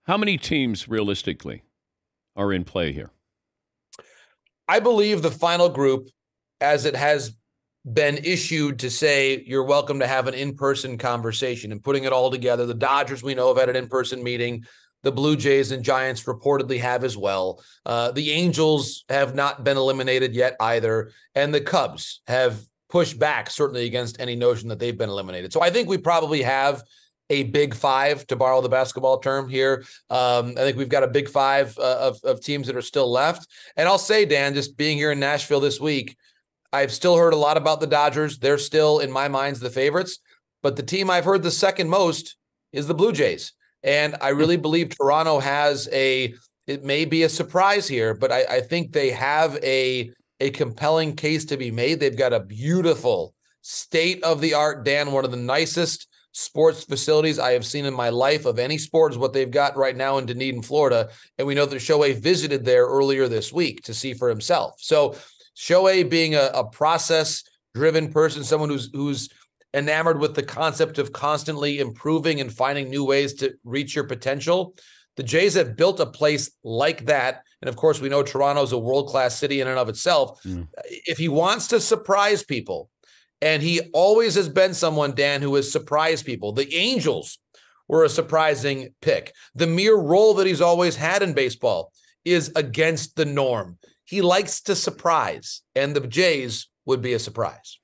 How many teams realistically are in play here? I believe the final group, as it has been issued to say you're welcome to have an in-person conversation and putting it all together. The Dodgers, we know, have had an in-person meeting. The Blue Jays and Giants reportedly have as well. The Angels have not been eliminated yet either. And the Cubs have pushed back, certainly, against any notion that they've been eliminated. So I think we probably have a big five, to borrow the basketball term here. I think we've got a big five of teams that are still left. And I'll say, Dan, just being here in Nashville this week, I've still heard a lot about the Dodgers. They're still, in my mind, the favorites. But the team I've heard the second most is the Blue Jays. And I really believe Toronto has it may be a surprise here, but I think they have a compelling case to be made. They've got a beautiful state-of-the-art, Dan, one of the nicest sports facilities I have seen in my life of any sport is what they've got right now in Dunedin, Florida. And we know that Shohei visited there earlier this week to see for himself. So Shohei being a process-driven person, someone who's enamored with the concept of constantly improving and finding new ways to reach your potential. The Jays have built a place like that. And of course, we know Toronto's a world-class city in and of itself. If he wants to surprise people, and he always has been someone, Dan, who has surprised people. The Angels were a surprising pick. The mere role that he's always had in baseball is against the norm. He likes to surprise, and the Jays would be a surprise.